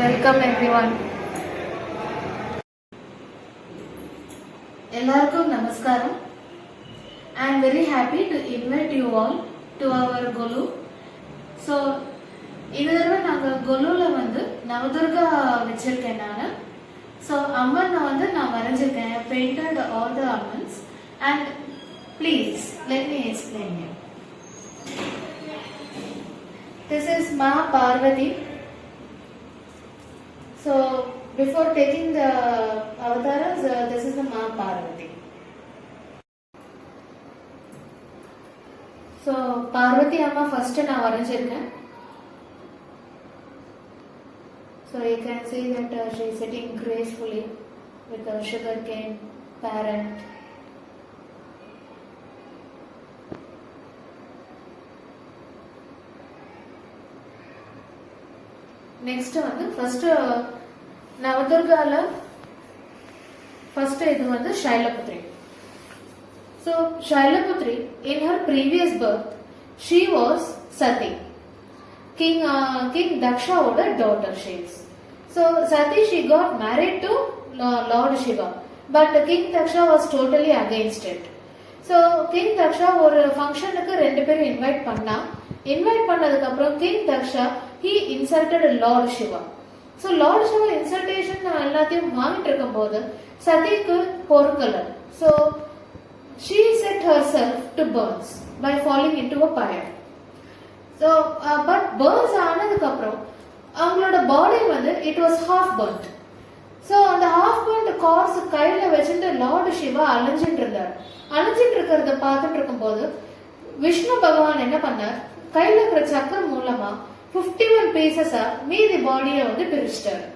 Welcome everyone. Ellarkum namaskaram. I am very happy to invite you all to our Golu. So, idhara naanga Golula vandu Navadurga vechirukken nanu. So, Amman na varanjirukken. I painted all the Ammans and please let me explain you. This is Ma Parvati. So, before taking the avatars, this is the Ma Parvati. So, Parvati Amma first na varanjirukken. So, you can see that she is sitting gracefully with a sugarcane parrot. Next வந்து first நவதுர்கால first இது வந்து Shailaputri. So Shailaputri in her previous birth she was Sati. King Daksha oda daughter she is. So Sati she got married to Lord Shiva, but King Daksha was totally against it. So King Daksha ஒரு ஃபங்க்ஷனுக்கு ரெண்டு பேரும் invite பண்ணதுக்கு அப்புறம் King Daksha he insulted Lord Shiva. So Lord Shiva insultation எல்லாத்தையும் வாங்கிட்டு இருக்கும்போது சதிக்கு பொறுக்கல. So she set herself to burns by falling into a fire. So but burns ஆனதுக்கு அப்புறம் அவங்களோட பாடி வந்து it was half burnt. So அந்த half burnt corpse கையில வச்சுட்டு Lord Shiva அலைஞ்சிட்டு இருக்கிறத பார்த்துட்டு இருக்கும்போது விஷ்ணு பகவான் என்ன பண்ணார், கையில இருக்கிற சக்கரம் மூலமா 51 pieces மீதி பாடியை வந்து பிரிச்சிட்டாரு.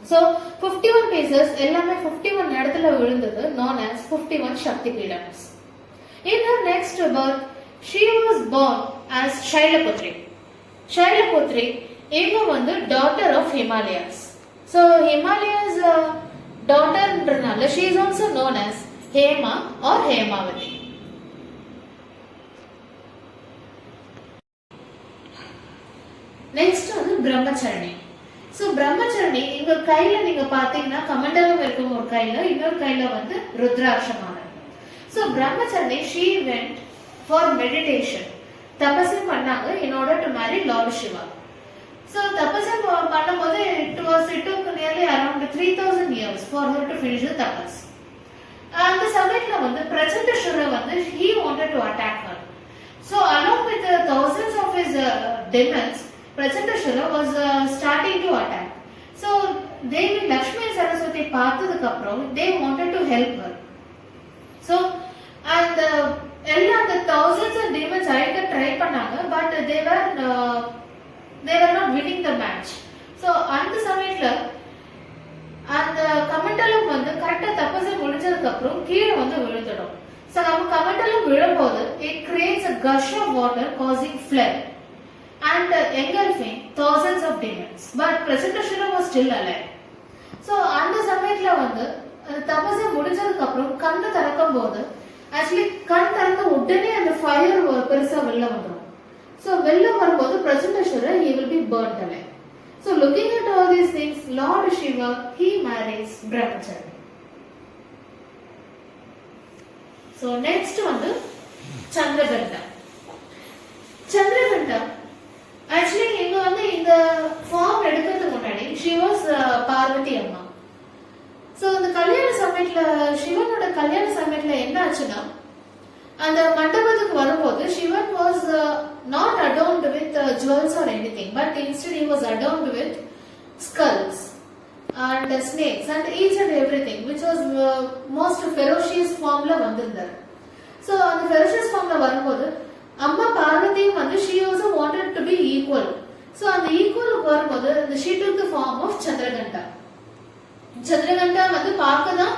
So 51 pieces எல்லாமே 51 இடத்துல விழுந்தது, known as 51 Shakti Pidams. In her next birth, she was born as Shailaputri. Shailaputri இவங்க வந்து daughter of Himalayas. So Himalayas daughterன்றனால she is also known as Hema or Hemavati. Next வந்து பிரம்மச்சரணி. So பிரம்மச்சரணி இங்க கையில நீங்க பாத்தீங்கன்னா கமண்டலம் இருக்கும் ஒரு கையில, இன்னொரு கையில வந்து ருத்ராட்சமாலை. So பிரம்மச்சரணி she went for meditation. தபசு பண்ணாங்க in order to marry Lord Shiva. So தபசு பண்ணும்போது it took nearly around 3000 years for her to finish the tapas. அந்த சமயத்துல வந்து பிரச்சண்டசுர வந்து he wanted to attack her. So along with the thousands of his demons, Prachandashura was starting to attack. So Devi Lakshmi and Saraswati பார்த்ததுக்கு அப்புறம் they wanted to help her. So and எல்லா அந்த thousands of demons அழிக்க try பண்ணாங்க, but they were not winning the match. So அந்த சமயத்துல அந்த கமண்டலம் வந்து கரெக்டா தபசு முடிஞ்சதுக்கு அப்புறம் கீழே வந்து விழுந்துடும். So நம்ம கமண்டலம் விழும்போது it creates a gush of water causing flood and engulfing thousands of demons. But Prachandashura was still alive. So அந்த சமயத்துல வந்து தபசு முடிஞ்சதுக்கு அப்புறம் கண்ணு திறக்கும் போது actually கண் திறந்த உடனே அந்த ஃபயர் பெருசா வெளில வந்துடும். So வெளில வரும்போது Prachandashura he will be burnt alive. So looking at all these things, Lord Shiva he marries Brahmachari. So next வந்து Chandraghanta. Chandraghanta actually இங்க வந்து இந்த ஃபார்ம் எடுக்கிறதுக்கு முன்னாடி she was பார்வதி அம்மா. So இந்த கல்யாண சமயத்துல சிவனோட கல்யாண சமயத்துல என்ன ஆச்சுன்னா, அந்த மண்டபத்துக்கு வரும்போது Sivan was not adorned with jewels or anything, but instead he was adorned with skulls and snakes and each and everything, which was most ferocious formல வந்திருந்தார். So அந்த ferocious formல வரும்போது அம்மா பார்வதியும் வந்து she also wanted to be equal. So அந்த equal வரும்போது she took the form of Chandraghanta. Chandraghanta வந்து பார்க்கதான்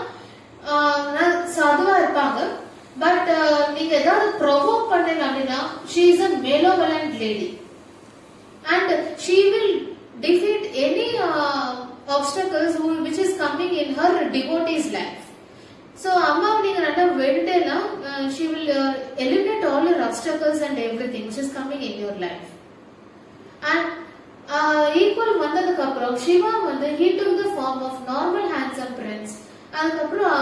சாதுவா இருப்பாங்க, பட் நீங்க ஏதாவது ப்ரொவோக் பண்ணீங்க அப்படின்னா she is a malevolent lady and she will defeat any obstacles which is coming in her devotee's life. So amma நீங்க நல்லா வேண்டினா she will eliminate all your obstacles and everything which is coming in your life. And equal வந்ததுக்கு அப்புறம் சிவா வந்து he took the form of normal handsome prince. அதுக்கப்புறம்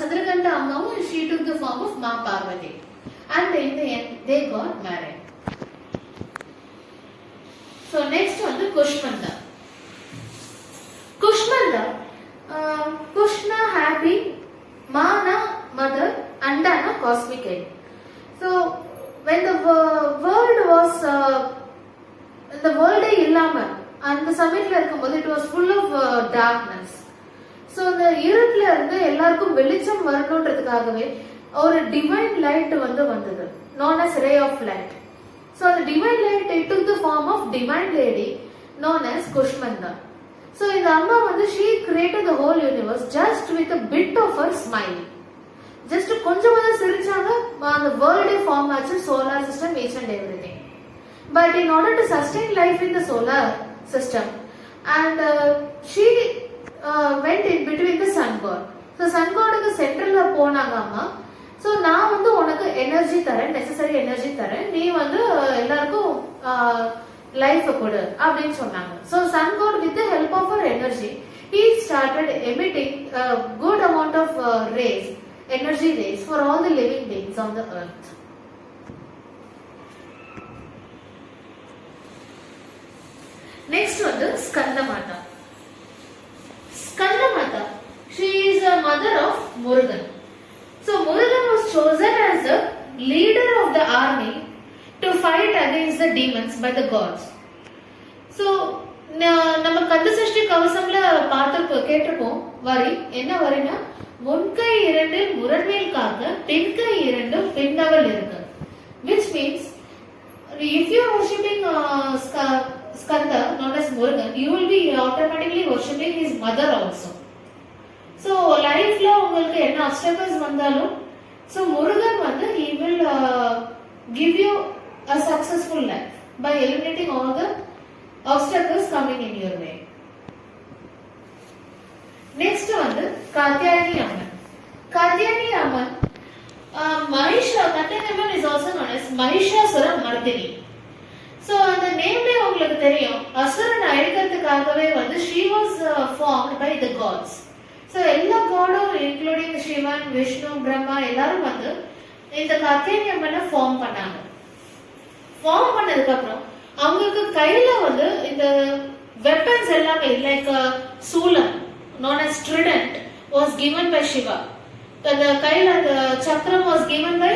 சந்திரகண்ட அம்மாவும் she took the form of மா Parvati. And in the end they got married. So next வந்து Kushmanda. Kushna had been Mana mother, Andana cosmic head. So when the world was the world இல்லாம அந்த சமயத்துல இருக்கும்போது it was full of darkness. So அந்த இருட்டுல இருந்து எல்லாருக்கும் வெளிச்சம் வரணும்ன்றதுக்காகவே ஒரு divine light வந்தது, known as ray of light. So the divine light it took the form of divine lady known as Kushmanda. So இந்த அம்மா வந்து she created the whole universe just with a bit of her smile. Just கொஞ்சமா தான் சிரிச்சாங்க, அந்த world form ஆச்சு, solar system, each and everything. But in order to sustain life in the solar system, and she went in between the sun god. So sun godக்கு சென்டர்ல போனாங்க அம்மா. So நான் வந்து உனக்கு எனர்ஜி தரேன், நெசசரி எனர்ஜி தரேன், நீ வந்து எல்லாருக்கும் லைஃப் கொடு அப்படின்னு சொன்னாங்க. So sun god with the help of her energy he started emitting a good amount of rays, energy rays for all the living beings on the earth. Next வந்து Skandamata. She is a mother of Murugan. So Murugan was chosen as the leader of the army to fight against the demons by the gods. So நம்ம கந்தசஷ்டி கவசம்ல கேட்டிருப்போம் வரி, என்ன வரினா முன்கை இரண்டு முரண்மேல் காக்க பின்கை இரண்டு பின்னவல் இருக்கு. Which means if you are worshipping Skanda known as Murugan, you will be automatically worshipping his mother also. So லைஃப்ல உங்களுக்கு என்ன obstacles வந்தாலும் so முருகன் வந்து he will give you a successful life by eliminating all the obstacles coming in your way. Next வந்து காத்யாயனி அம்மன். காத்யாயனி அம்மன் காத்யாயனி அம்மன் is also known as Mahishasura Mardini. So அந்த நேம்ல உங்களுக்கு தெரியும், அசுரனை அழிக்கிறதுக்காகவே வந்து she was formed by the gods. So எல்லா காடும் இன்க்ளூடிங் சிவன், விஷ்ணு, பிரம்மா எல்லாரும் வந்து இந்த காத்யாயனி அம்மனை ஃபார்ம் பண்ணாங்க. ஃபார்ம் பண்ணதுக்கு அப்புறம் அவங்களுக்கு கையில வந்து இந்த வெப்பன்ஸ் எல்லாமே லைக் சூலம் known as trident was given by Shiva. அந்த கையில அந்த சக்கரம் was given by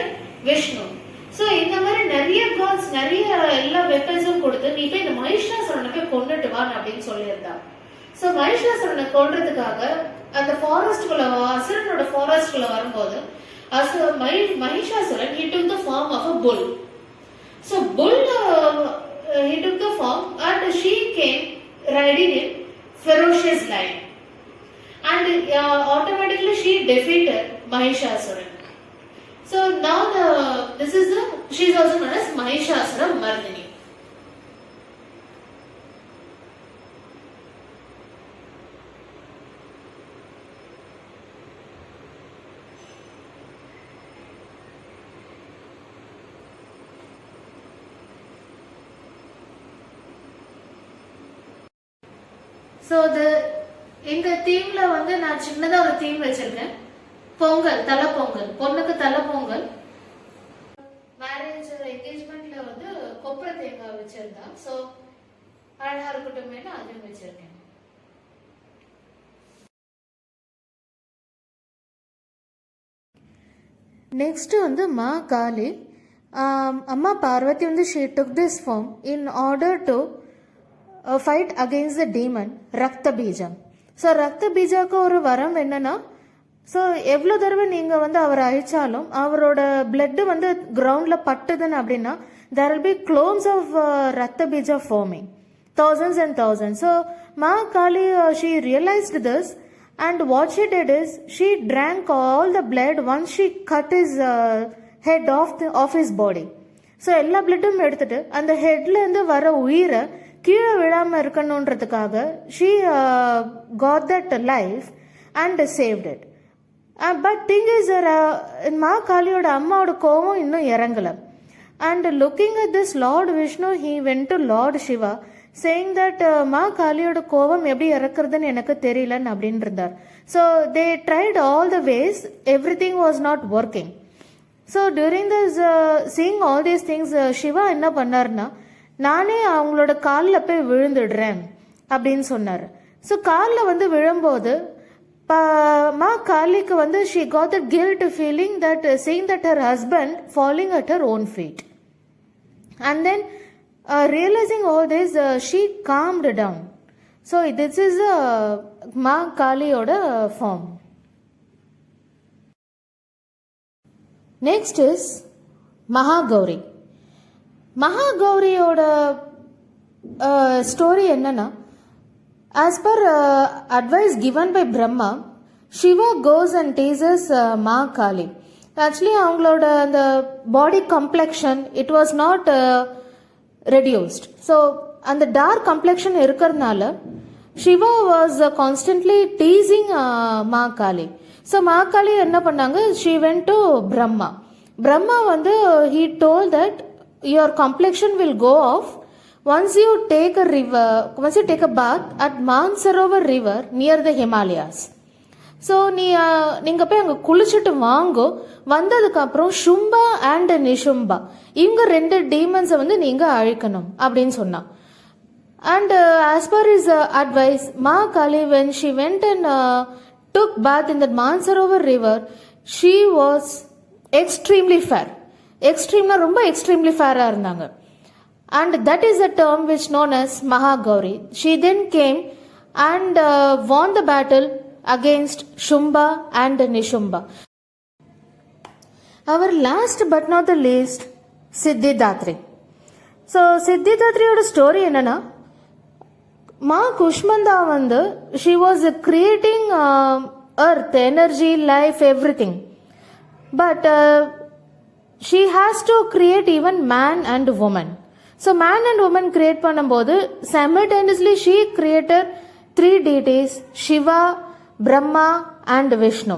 Vishnu. So இந்த மாதிரி நிறைய gods நிறைய எல்லா வெப்பன்ஸும் கொடுத்து நீ போய் இந்த மகிஷாசுரனை போய் கொண்டுட்டு வா அப்படின்னு சொல்லியிருந்தா. So மகிஷாசுரனை கொல்றதுக்காக அந்த ஃபாரஸ்ட்குள்ள அசுரனோட ஃபாரஸ்ட்குள்ள வரும்போது Mahishasura he took the form of a bull. So bull he took the form and she came riding in ferocious lion. And automatically she defeated Mahishasuran. So now she is also known as Mahishasura Mardini. So இந்த தீம்ல வந்து நான் சின்னதா ஒரு theme வச்சிருக்கேன். பொங்கல், தலை பொங்கல், பொண்ணுக்கு தலை Pongal. Marriage என்கேஜ்மெண்ட்ல வந்து கொப்பரை தேங்காய் வச்சிருந்தா. சோ அழகா இருக்கட்டும் அதுவும் வச்சிருக்கேன். நெக்ஸ்ட் வந்து மா காளி. அம்மா பார்வதி வந்து she took this form in order to fight against the demon ரக்த பீஜம். ஸோ ரக்த பீஜாக்கு ஒரு வரம் என்னன்னா, ஸோ எவ்வளோ தடவை நீங்கள் வந்து அவரை அழிச்சாலும் அவரோட பிளட்டு வந்து கிரவுண்டில் பட்டுதுன்னு அப்படின்னா there will be clones of ரக்த பீஜா forming, thousands and thousands. So Ma Kali she realized this, and what she did is she drank all the blood once she cut his head off his body. So எல்லா பிளட்டும் எடுத்துட்டு அந்த ஹெட்ல இருந்து வர உயிரை கீழே விழாம இருக்கணுன்றதுக்காக she got that life and saved it. But thing is மா காளியோட அம்மாவோட கோவம் இன்னும் இறங்கல. And looking at this Lord Vishnu, he went to Lord Shiva. saying that மா காளியோட கோபம் எப்படி இறக்குறதுன்னு எனக்கு தெரியலன்னு அப்படின்னு இருந்தார். So they tried all the ways, everything was not working. So during this seeing all these things Siva என்ன பண்ணார்னா, நானே அவங்களோட காலில் போய் விழுந்துடுறேன் அப்படின்னு சொன்னார். ஸோ காலில் வந்து விழும்போது மா காளிக்கு வந்து she got the guilt feeling that seeing that her husband falling at her own feet, and then realizing all this she calmed down. So this is மா காளியோட form. Next is Mahagauri. மகாகௌரியோட ஸ்டோரி என்னன்னா, as per advice given by Brahma, Shiva goes and teases மா காளி. Actually அவங்களோட அந்த பாடி complexion it was not reduced. So அந்த dark complexion இருக்கிறதுனால Shiva was constantly teasing மா காளி. So மா காளி என்ன பண்ணாங்க, she went to Brahma. Brahma வந்து he told that your complexion will go off once you take a bath at Mansarovar river near the Himalayas. So நீங்கள் போய் அங்கே குளிச்சுட்டு வாங்கோ, வந்ததுக்கப்புறம் ஷும்பா அண்ட் நிஷும்பா இவங்க 2 டீமன்ஸை வந்து நீங்கள் அழிக்கணும் அப்படின்னு சொன்னான். And as per is advice, Ma Kali when she went and took bath in the Mansarovar river, she was extremely fair. எக்ஸ்ட்ரீம்னா ரொம்ப எக்ஸ்ட்ரீம்லி ஃபேராக இருந்தாங்க. And that is the term which known as Mahagauri. She then came and won the battle against Shumba and Nishumba. Our last but not the least, Siddhidatri. So Siddhidatriயோட story என்னன்னா, மா குஷ்மந்தா வந்து she was creating earth, energy, life, everything. But she has to create even man and woman. So man and woman create பண்ணும்போது simultaneously she created 3 deities, Shiva, Brahma and Vishnu.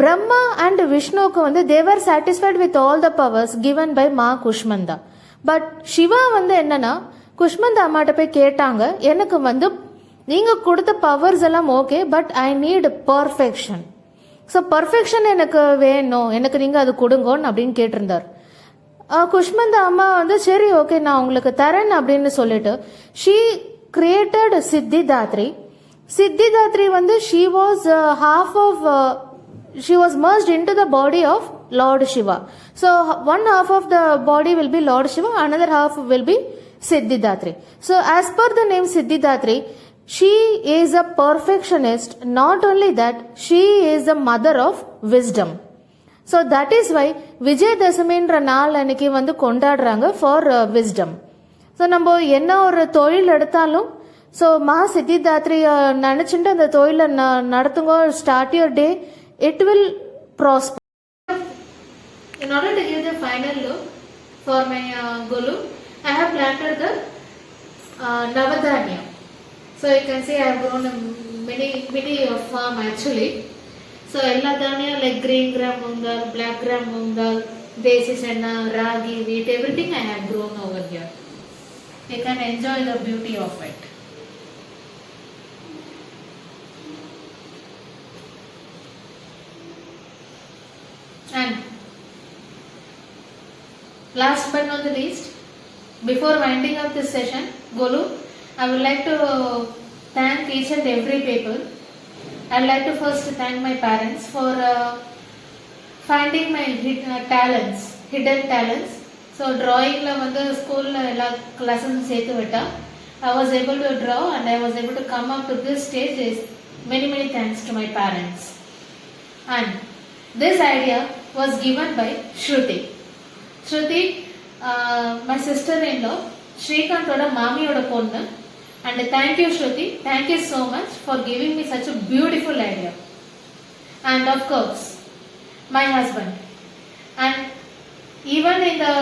Brahma and Vishnuக்கு வந்து they were satisfied with all the powers given by மா Kushmanda. But Siva வந்து என்னன்னா, குஷ்மந்தா அம்மாட்ட போய் கேட்டாங்க, எனக்கு வந்து நீங்க கொடுத்த பவர்ஸ் எல்லாம் okay, but I need perfection. So perfection எனக்கு வேணும், எனக்கு நீங்க அது கொடுங்கன்னு அப்படின்னு கேட்டிருந்தார். குஷ்மந்தா அம்மா வந்து சரி ஓகே நான் உங்களுக்கு தரேன் அப்படின்னு சொல்லிட்டு ஷீ கிரியேட்டட் சித்திதாத்ரி. சித்திதாத்ரி வந்து she was merged into the body of Lord Shiva. So one half of the body will be Lord Shiva, another half will be Siddhidatri. So as per the name Siddhidatri, she is a perfectionist. Not only that, she is the mother of wisdom. So that is why விஜயதசமின்ற நாள் அன்னைக்கு வந்து கொண்டாடுறாங்க for wisdom. So நம்ம என்ன ஒரு தொழில் எடுத்தாலும் ஸோ மா சித்திதாத்ரி நினச்சிட்டு அந்த தொழிலை நடத்துங்க, start your day, it will prosper. In order to give the final look for my golu, I have planted the Navadhanya. So you can see I have grown a mini farm actually. So எல்லா தானியம் like green gram moong dal, black gram moong dal, desi chenna, ragi, wheat, everything I have grown over here. You can enjoy the beauty of it. And last but not the least, before winding up this session, Golu, I would like to thank each and every people. I would like to first thank my parents for finding my hidden talents. So drawing la vandu school la ella lessons sethu vitta, I was able to draw and I was able to come up to this stage. Is many thanks to my parents. And this idea was given by Shruti. Shruti, my sister-in-law, Shrikant oda mami oda ponnu. And thank you Shruti, thank you so much for giving me such a beautiful idea. And of course, my husband. And even in the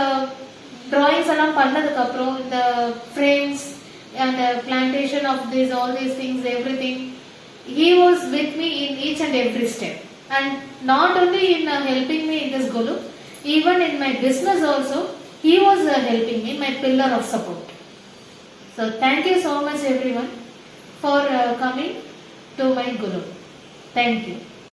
drawings allam pannadukku aprom, the frames and the plantation of all these things, everything, he was with me in each and every step. And not only in helping me in this golu, even in my business also, he was helping me, my pillar of support. So thank you so much everyone for coming to my Guru. Thank you.